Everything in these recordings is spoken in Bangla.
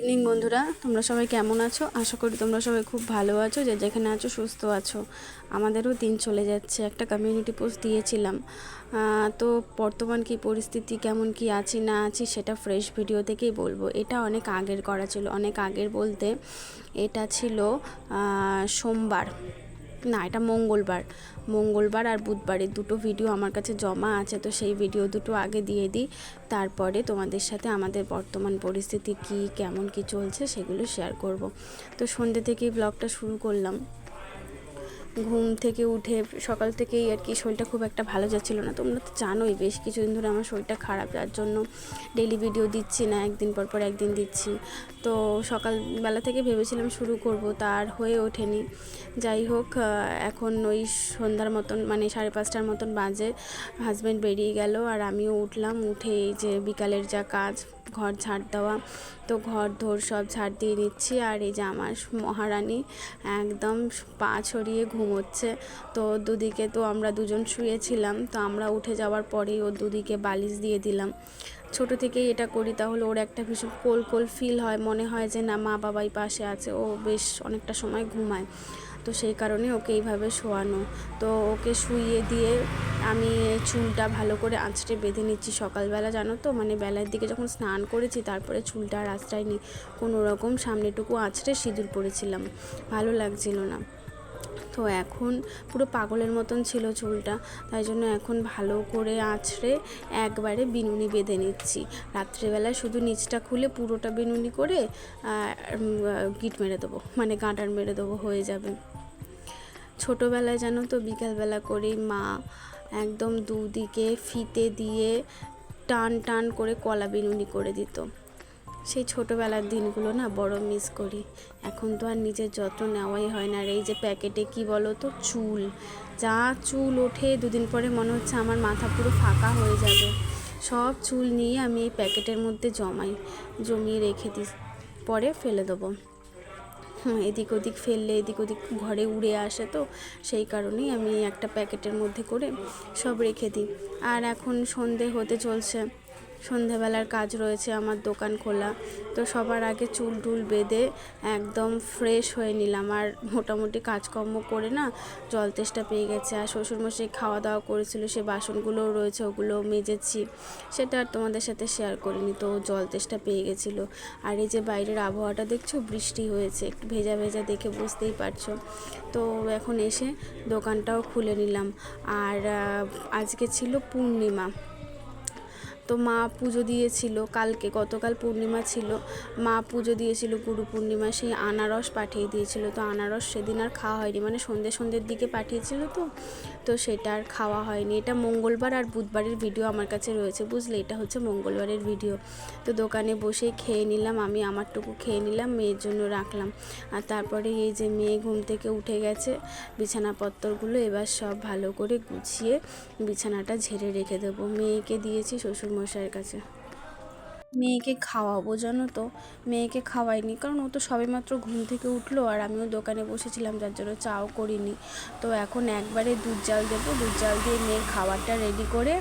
ইভিনিং বন্ধুরা, তোমরা সবাই কেমন আছো? আশা করি তোমরা সবাই খুব ভালো আছো, যে যেখানে আছো সুস্থ আছো। আমাদেরও দিন চলে যাচ্ছে। একটা কমিউনিটি পোস্ট দিয়েছিলাম, তো বর্তমান কি পরিস্থিতি, কেমন কি আছি না আছি সেটা ফ্রেশ ভিডিও থেকেই বলবো। এটা অনেক আগের করা ছিল, অনেক আগের বলতে এটা ছিল সোমবার, না এটা মঙ্গলবার আর বুধবারের দুটো ভিডিও আমার কাছে জমা আছে। তো সেই ভিডিও দুটো আগে দিয়ে দিই, তারপরে তোমাদের সাথে আমাদের বর্তমান পরিস্থিতি কি, কেমন কি চলছে সেগুলো শেয়ার করব। তো সন্ধ্যে থেকেই ব্লগটা শুরু করলাম। ঘুম থেকে উঠে সকাল থেকেই আর কি শরীরটা খুব একটা ভালো যাচ্ছিল না। তোমরা তো জানোই বেশ কিছুদিন ধরে আমার শরীরটা খারাপ, যার জন্য ডেইলি ভিডিও দিচ্ছি না, একদিন পর পর একদিন দিচ্ছি। তো সকালবেলা থেকে ভেবেছিলাম শুরু করব, তার হয়ে ওঠেনি। যাই হোক, এখন ওই সন্ধ্যার মতন মানে 5:30টার মতন বাজে, হাজব্যান্ড বেরিয়ে গেল আর আমিও উঠলাম। উঠে এই যে বিকালের যা কাজ, ঘর ঝাড় দেওয়া, তো ঘর ধর সব ঝাড় দিয়ে নিচ্ছি। আর এই যে আমার মহারানী একদম পা ছড়িয়ে ঘুমোচ্ছে। তো দুদিকে তো আমরা দুজন শুয়েছিলাম, তো আমরা উঠে যাওয়ার পরেই ওর দুদিকে বালিশ দিয়ে দিলাম। ছোটো থেকেই এটা করি, তাহলে ওর একটা ভীষণ কোল ফিল হয়, মনে হয় যে না মা বাবাই পাশে আছে। ও বেশ অনেকটা সময় ঘুমায়, তো সেই কারণে ওকে এইভাবে শোয়ানো। তো ওকে শুইয়ে দিয়ে আমি চুলটা ভালো করে আঁচড়ে বেঁধে নিচ্ছি। সকালবেলা জানো তো, মানে বেলার দিকে যখন স্নান করেছি তারপরে চুলটা আর আঁচড়াইনি, কোনো রকম সামনেটুকু আঁচড়ে সিঁদুর পরেছিলাম, ভালো লাগছিল না। তো এখন পুরো পাগলের মতন ছিল চুলটা, তাই জন্য এখন ভালো করে আঁচড়ে একবারে বিনুনি বেঁধে নিচ্ছি। রাত্রেবেলায় শুধু নিচটা খুলে পুরোটা বিনুনি করে গিট মেরে দেবো, মানে গাঁটার মেরে দেবো, হয়ে যাবে। ছোটোবেলায় জানো তো বিকালবেলা করেই মা একদম দুদিকে ফিতে দিয়ে টান টান করে কলা বিনুনি করে দিত। সেই ছোটোবেলার দিনগুলো না বড় মিস করি। এখন তো আর নিজের যত্ন নেওয়াই হয় না। আর এই যে প্যাকেটে কি বলো তো, চুল, যা চুল ওঠে দুদিন পরে মনে হচ্ছে আমার মাথা পুরো ফাঁকা হয়ে যাবে। সব চুল নিয়ে আমি এই প্যাকেটের মধ্যে জমিয়ে রেখে দিই, পরে ফেলে দেবো। এদিক ওদিক ফেললে এদিক ওদিক ঘরে উড়ে আসে, তো সেই কারণেই আমি একটা প্যাকেটের মধ্যে করে সব রেখে দিই। আর এখন সন্ধে হতে চলছে, সন্ধেবেলার কাজ রয়েছে, আমার দোকান খোলা। তো সবার আগে চুল টুল বেঁধে একদম ফ্রেশ হয়ে নিলাম। আর মোটামুটি কাজকর্ম করে না জল তেষ্টা পেয়ে গেছে। আর শ্বশুরমশাই খাওয়া দাওয়া করেছিল, সে বাসনগুলোও রয়েছে, ওগুলো মেজেছি, সেটা আর তোমাদের সাথে শেয়ার করিনি। তো জল তেষ্টা পেয়ে গেছিলো। আর এই যে বাইরের আবহাওয়াটা দেখছো, বৃষ্টি হয়েছে, একটু ভেজা ভেজা দেখে বুঝতেই পারছো। তো এখন এসে দোকানটাও খুলে নিলাম। আর আজকে ছিল পূর্ণিমা, তো মা পুজো দিয়েছিল কালকে, গতকাল পূর্ণিমা ছিল, মা পুজো দিয়েছিল গুরু পূর্ণিমা, সেই আনারস পাঠিয়ে দিয়েছিল। তো আনারস সেদিন আর খাওয়া হয়নি, মানে সন্ধ্যের দিকে পাঠিয়েছিল, তো সেটা আর খাওয়া হয়নি। এটা মঙ্গলবার আর বুধবারের ভিডিও আমার কাছে রয়েছে, বুঝলে, এটা হচ্ছে মঙ্গলবারের ভিডিও। তো দোকানে বসেই খেয়ে নিলাম, আমি আমারটুকু খেয়ে নিলাম, মেয়ের জন্য রাখলাম। আর তারপরে এই যে মেয়ে ঘুম থেকে উঠে গেছে, বিছানাপত্রগুলো এবার সব ভালো করে গুছিয়ে বিছানাটা ঝেড়ে রেখে দেবো। মেয়েকে দিয়েছি শ্বশুরমশাইয়ের কাছে, মেয়েকে খাওয়াবো জানো তো। মেয়েকে খাওয়াইনি, কারণ ও তো সবেমাত্র ঘুম থেকে উঠলো, আর আমিও দোকানে বসেছিলাম, যার জন্য চাও করিনি। তো এখন একবারে দুধ জাল দেবো, দুধ জাল দিয়ে মেয়ের খাবারটা রেডি করে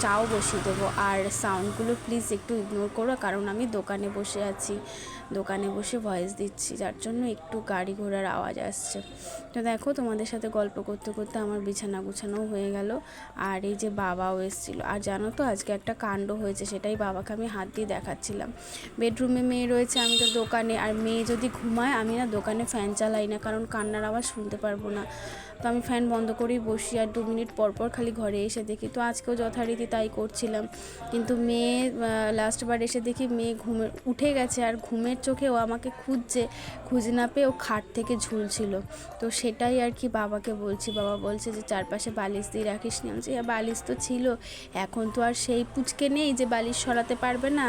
চাও বসিয়ে দেবো। আর সাউন্ডগুলো প্লিজ একটু ইগনোর করো, কারণ আমি দোকানে বসে আছি, দোকানে বসে ভয়েস দিচ্ছি, যার জন্য একটু গাড়ি ঘোড়ার আওয়াজ আসছে। তো দেখো, তোমাদের সাথে গল্প করতে করতে আমার বিছানা গুছানোও হয়ে গেল। আর এই যে বাবাও এসেছিলো। আর জানো তো আজকে একটা কাণ্ড হয়েছে, সেটাই বাবাকে আমি হাত দিয়ে দেখাচ্ছিলাম। বেডরুমে মেয়ে রয়েছে, আমি তো দোকানে, আর মেয়ে যদি ঘুমায় আমি না দোকানে ফ্যান চালাই না, কারণ কান্নার আওয়াজ শুনতে পারবো না। তো আমি ফ্যান বন্ধ করেই বসি, আর 2 মিনিট পর পর খালি ঘরে এসে দেখি। তো আজকেও যথারীতি তাই করছিলাম, কিন্তু মেয়ে লাস্টবার এসে দেখি মেয়ে উঠে গেছে, আর ঘুমের চোখেও আমাকে খুঁজে না পেয়ে ও খাট থেকে ঝুলছিল। তো সেটাই আর কি বাবাকে বলছি, বাবা বলছে যে চারপাশে বালিশ দিয়ে রাখিস নি। আমি বালিশ তো ছিল, এখন তো আর সেই পুচকে নেই যে বালিশ সরাতে পারবে না,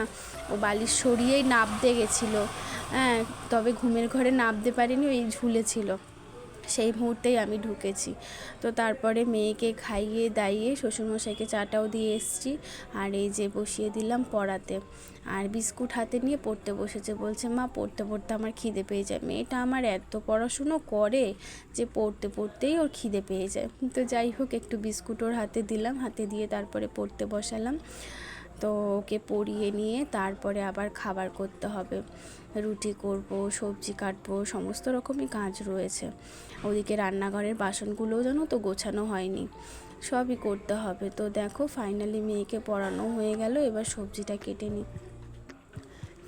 ও বালিশ সরিয়েই নাবতে গেছিলো। হ্যাঁ, তবে ঘুমের ঘরে নাবতে পারিনি, ওই ঝুলেছিল, সেই মুহূর্তেই আমি ঢুকেছি। তো তারপরে মেয়েকে খাইয়ে দাইয়ে শ্বশুরমশাইকে চাটাও দিয়ে এসেছি। আর এই যে বসিয়ে দিলাম পড়াতে, আর বিস্কুট হাতে নিয়ে পড়তে বসেছে। বলছে মা পড়তে পড়তে আমার খিদে পেয়ে যায়। মেয়েটা আমার এত পড়াশুনো করে যে পড়তে পড়তেই ওর খিদে পেয়ে যায়। তো যাই হোক, একটু বিস্কুট ওর হাতে দিলাম, হাতে দিয়ে তারপরে পড়তে বসালাম। তো ওকে পরিয়ে নিয়ে তারপরে আবার খাবার করতে হবে, রুটি করব, সবজি কাটবো, সমস্ত রকমই কাজ রয়েছে। ওদিকে রান্নাঘরের বাসনগুলোও জানো তো গোছানো হয়নি, সবই করতে হবে। তো দেখো ফাইনালি মেয়েকে পড়ানো হয়ে গেল, এবার সবজিটা কেটে নিই।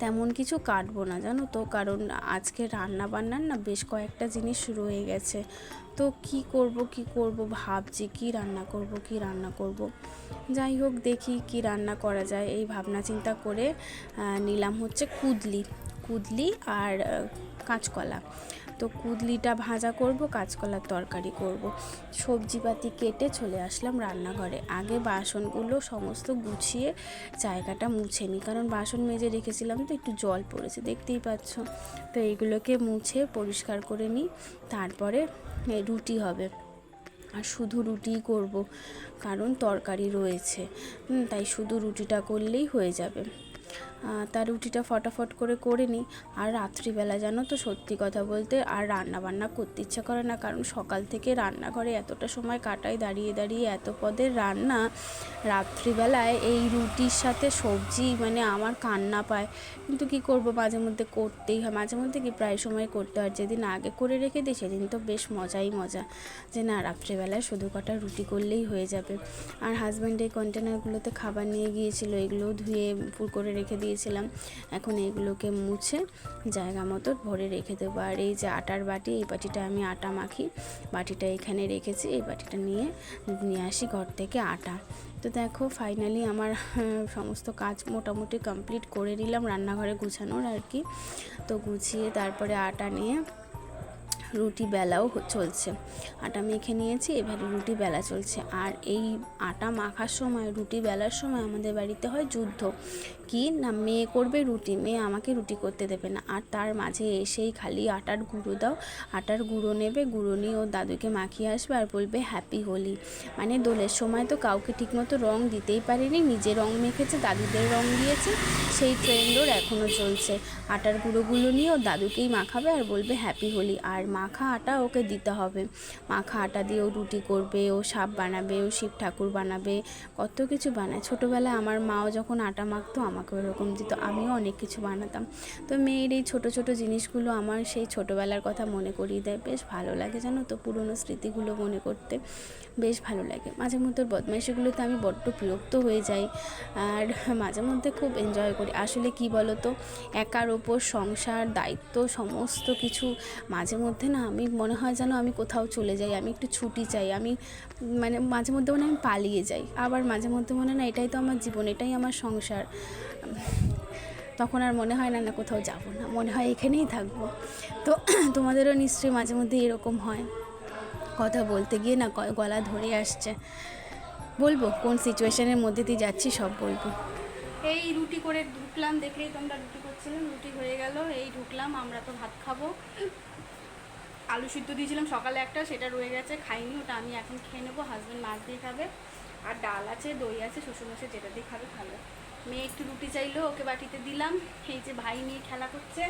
তেমন কিছু কাটবো না জানো তো, কারণ আজকে রান্না বান্নার না বেশ কয়েকটা জিনিস রয়ে গেছে। তো কি করব ভাবছি, কি রান্না করব। যাই হোক দেখি কি রান্না করা যায়, এই ভাবনা চিন্তা করে নিলাম হচ্ছে কুদলি আর কাঁচকলা। তো কুদলিটা ভাজা করব, কাঁচকলার তরকারি করব। সবজিপাতি কেটে চলে আসলাম রান্নাঘরে। আগে বাসনগুলো সমস্ত গুছিয়ে জায়গাটা মুছে নিই, কারণ বাসন মেজে রেখেছিলাম তো একটু জল পড়েছে, দেখতেই পাচ্ছ। তো এইগুলোকে মুছে পরিষ্কার করে নিই, তারপরে রুটি হবে। আর শুধু রুটিই করব, কারণ তরকারি রয়েছে, তাই শুধু রুটিটা করলেই হয়ে যাবে। তার রুটিটা ফটাফট করে নিই। আর রাত্রিবেলা জানো তো সত্যি কথা বলতে আর রান্না বান্না করতে ইচ্ছা করে না, কারণ সকাল থেকে রান্নাঘরে এতটা সময় কাটাই দাঁড়িয়ে এত পদের রান্না, রাত্রিবেলায় এই রুটির সাথে সবজি মানে আমার কান্না পায়। কিন্তু কি করব, মাঝে মধ্যে করতেই হয়, মাঝে মধ্যে কি প্রায় সময় করতে হয়। যেদিন আগে করে রেখে দিই সেদিন তো বেশ মজাই মজা, যে না রাত্রিবেলায় শুধু কটা রুটি করলেই হয়ে যাবে। আর হাজব্যান্ড এই কন্টেনারগুলোতে খাবার নিয়ে গিয়েছিল, এগুলোও ধুয়ে পুর করে রেখে দিয়েছিলাম। এখন এইগুলোকে মুছে জায়গা মতো ভরে রেখে দেবো। আর এই যে আটার বাটি, এই বাটিটা আমি আটা মাখি, বাটিটা এখানে রেখেছি, এই বাটিটা নিয়ে আসি ঘর থেকে আটা। তো দেখো ফাইনালি আমার সমস্ত কাজ মোটামুটি কমপ্লিট করে নিলাম, রান্নাঘরে গুছানোর আর কি। তো গুছিয়ে তারপরে আটা নিয়ে রুটি বেলাও চলছে, আটা মেখে নিয়েছি, এবারে রুটি বেলা চলছে। আর এই আটা মাখার সময়, রুটি বেলার সময় আমাদের বাড়িতে হয় যুদ্ধ। কি না, মেয়ে করবে রুটি, মেয়ে আমাকে রুটি করতে দেবে না। আর তার মাঝে এসেই খালি আটার গুঁড়ো দাও, আটার গুঁড়ো নেবে, গুঁড়ো নিয়ে ওর দাদুকে মাখিয়ে আসবে আর বলবে হ্যাপি হোলি। মানে দোলের সময় তো কাউকে ঠিকমতো রং দিতেই পারেনি, নিজে রং মেখেছে, দাদুদের রং দিয়েছে, সেই ট্রেন্ড ওর এখনও চলছে। আটার গুঁড়োগুলো নিয়ে ওর দাদুকেই মাখাবে আর বলবে হ্যাপি হোলি। আর মাখা আটা ওকে দিতে হবে, মাখা আটা দিয়ে ও রুটি করবে, ও সাপ বানাবে, ও শিব ঠাকুর বানাবে, কত কিছু বানায়। ছোটোবেলায় আমার মাও যখন আটা মাখতো আমাকে ওরকম দিত, আমিও অনেক কিছু বানাতাম। তো মেয়ের এই ছোটো ছোটো জিনিসগুলো আমার সেই ছোটোবেলার কথা মনে করিয়ে দেয়, বেশ ভালো লাগে জানো তো, পুরনো স্মৃতিগুলো মনে করতে বেশ ভালো লাগে। মাঝে মধ্যে বদমাইশিগুলোতে আমি বড্ড বিরক্ত হয়ে যাই, আর মাঝে মধ্যে খুব এনজয় করি। আসলে কি বলো তো, একার ওপর সংসার, দায়িত্ব, সমস্ত কিছু মাঝে মধ্যে না আমি মনে হয় যেন আমি কোথাও চলে যাই, আমি একটু ছুটি চাই, আমি মানে মাঝে মধ্যে মনে হয় আমি পালিয়ে যাই, আবার মাঝে মধ্যে মনে হয় না এটাই তো আমার জীবন, এটাই আমার সংসার। তখন আর মনে হয় না না কোথাও যাব না, মনে হয় এখানেই থাকবো। তো তোমাদেরও নিশ্চয়ই মাঝে মধ্যে এরকম হয়, কথা বলতে গিয়ে না গলা ধরে আসছে। বলবো কোন সিচুয়েশনের মধ্যে দিয়ে যাচ্ছি সব বলবো। এই রুটি করে ঢুকলাম, দেখলেই তোমরা রুটি করছিলাম, রুটি হয়ে গেল, এই ঢুকলাম, আমরা তো ভাত খাবো। আলু সিদ্ধ দিয়েছিলাম সকালে একটা, সেটা রয়ে গেছে, খাইনি, ওটা আমি এখন খেয়ে নেবো। হাজব্যান্ড মাছ দিয়ে খাবে, আর ডাল আছে, দই আছে, শ্বশুরমশাই যেটা দিয়ে খাবে ভালো। মেয়ে একটু রুটি চাইলো, ওকে বাটিতে দিলাম। এই যে ভাই নিয়ে খেলা করছে।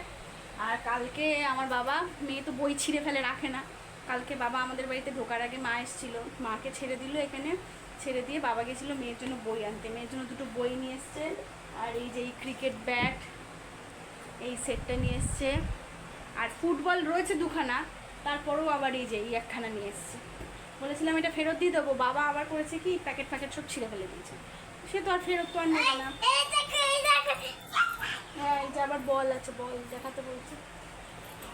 আর কালকে আমার বাবা, মেয়ে তো বই ছিঁড়ে ফেলে রাখে না, কালকে বাবা আমাদের বাড়িতে ঢোকার আগে মা এসেছিলো, মাকে ছেড়ে দিল এখানে, ছেড়ে দিয়ে বাবা গেছিলো মেয়ের জন্য বই আনতে, মেয়ের জন্য দুটো বই নিয়ে এসছে। আর এই যে এই ক্রিকেট ব্যাট, এই সেটটা নিয়ে এসছে। আর ফুটবল রয়েছে দুখানা, তারপরেও আবার এই যে এই একখানা নিয়ে এসছে। বলেছিলাম এটা ফেরত দিয়ে দেবো, বাবা আবার করেছে কি প্যাকেট সব ছিঁড়ে ফেলে দিয়েছে, সে তো আর ফেরত তো আর নেবে না। হ্যাঁ এই যে আবার বল আছে, বল দেখাতে বলছে।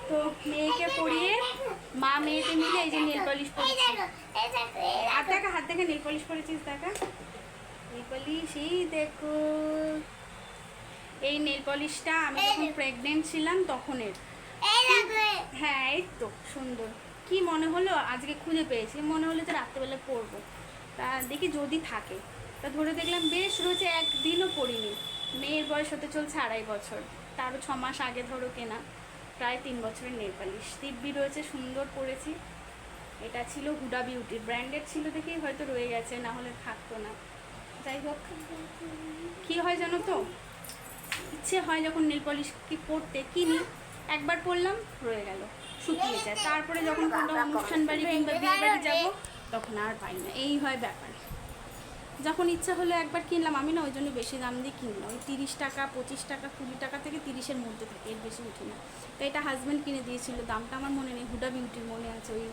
তো মেয়েকে পরিয়ে মা মেয়েকে মিলে এই যে নেল পলিশ পরেছি, হাত দেখে নেল পলিশ পরেছিস, দেখা নেল পলিশ, এই দেখো এই নেল পলিশটা আমি যখন প্রেগনেন্ট ছিলাম তখনের। হ্যাঁ এই তো সুন্দর, কি মনে হলো আজকে খুঁজে পেয়েছি, মনে হলো যে রাত্রেবেলা পরবো, তা দেখি যদি থাকে, তা ধরে দেখলাম বেশ রয়েছে, একদিনও পরিনি। মেয়ের বয়স হতে চলছে 2.5 বছর, তারও 6 মাস আগে ধরো কেনা, প্রায় 3 বছরের নেল পালিশ। দিব্যি রয়েছে, সুন্দর পরেছি। এটা ছিল হুডা বিউটি, ব্র্যান্ডেড ছিল দেখেই হয়তো রয়ে গেছে, না হলে থাকতো না। যাই হোক, কী হয় জানো তো, ইচ্ছে হয় যখন নেল পলিশ কি পরতে কিনি, একবার পরলাম রয়ে গেল, শুকিয়ে যায়, তারপরে যখন কোনো অনুষ্ঠান বাড়ি কিংবা বিয়ে বাড়ি যাবো তখন আর পাই না, এই হয় ব্যাপার। যখন ইচ্ছা হলো একবার কিনলাম, আমি না ওই জন্য বেশি দাম দিয়ে কিনলাম, ওই 30 টাকা 25 টাকা 20 টাকা থেকে 30-এর মধ্যে থাকে, এর বেশি উঠি না। তো এটা হাজব্যান্ড কিনে দিয়েছিল, দামটা আমার মনে নেই, হুডা বিউটির মনে আছে, ওই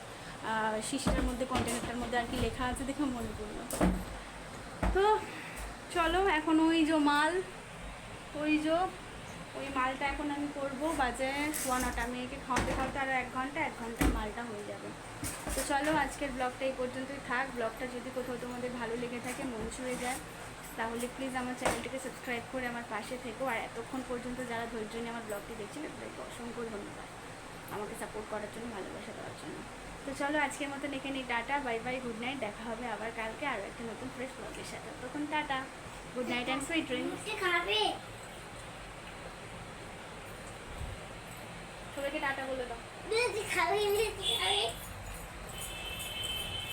শিশিটার মধ্যে কন্টেনারটার মধ্যে আর কি লেখা আছে দেখে মনে পড়লো। তো চলো এখন ওই যে মাল, ওই মালটা এখন আমি করবো, বাজে 1:08, মেয়েকে খাওয়াতে খাওয়াতে আরও 1 ঘন্টা মালটা হয়ে যাবে। তো চলো আজকের ব্লগটা এই পর্যন্তই থাক। ব্লগটা যদি কোথাও তোমাদের ভালো লেগে থাকে, মন ছুঁয়ে যায়, তাহলে প্লিজ আমার চ্যানেলটিকে সাবস্ক্রাইব করে আমার পাশে থেকো। আর এতক্ষণ পর্যন্ত যারা ধৈর্য নিয়ে আমার ব্লগটি দেখছিলেন তাদেরকে অসংখ্য ধন্যবাদ আমাকে সাপোর্ট করার জন্য, ভালোবাসা দেওয়ার জন্য। তো চলো আজকের মতন এখানেই tata, bye bye, good night. দেখা হবে আবার কালকে আরও একটা নতুন ফ্রেশ ব্লগের সাথে। তখন ta-ta, good night and sweet dreams. সবাইকে টাটা বলে দাও,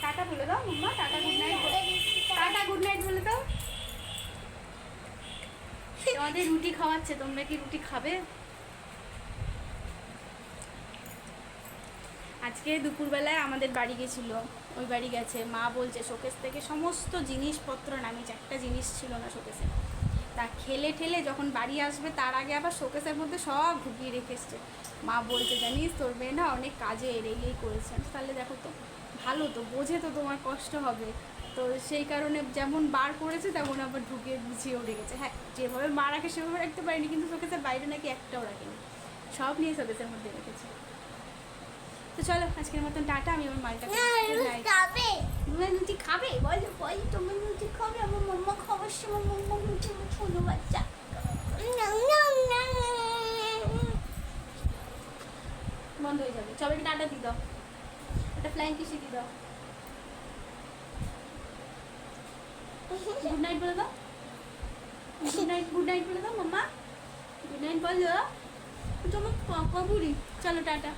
টাটা বলে দাও মাম্মা, ta-ta good night, ta-ta good night বলে দাও। তোমাদের রুটি খাওয়াচ্ছে, তোমরা কি রুটি খাবে? আজকে দুপুরবেলায় আমাদের বাড়ি গেছিল, ওই বাড়ি গেছে, মা বলছে শোকেস থেকে সমস্ত জিনিসপত্র নামিয়েছে, একটা জিনিস ছিল না শোকেসে। তা খেলে ঠেলে যখন বাড়ি আসবে তার আগে আবার শোকেসের মধ্যে সব ঢুকিয়ে রেখে এসছে। মা বলছে জানিস তোর মেয়ে না অনেক কাজে এড়েই করেছেন। তাহলে দেখো তো ভালো, তো বোঝে তো তোমার কষ্ট হবে, তো সেই কারণে যেমন বার করেছে তেমন আবার ঢুকিয়ে গুছিয়েও রেখেছে। হ্যাঁ, যেভাবে মা রাখে সেভাবে রাখতে পারিনি, কিন্তু শোকেসের বাইরে নাকি একটাও রাখেনি, সব নিয়ে শোকেসের মধ্যে রেখেছে। তো চলো আজকের মতন টাটা, আমি আমার মালটা রুটি খাবে, বলো বল তোমার রুটি খাবে? আমার মাম্মা খাবার সময় মাম্মা রুটি, আমার ছোটো বাচ্চা বন্ধ হয়ে যাবে। সবাইকে টাটা দিয়ে দাও, একটা ফ্লাইং কিসি দিয়ে দাও, গুড নাইট বলে দাও, গুড নাইট, গুড নাইট বলে দাও মাম্মা, গুড নাইট বলো তোমার কাকা বুড়ি। চলো টাটা।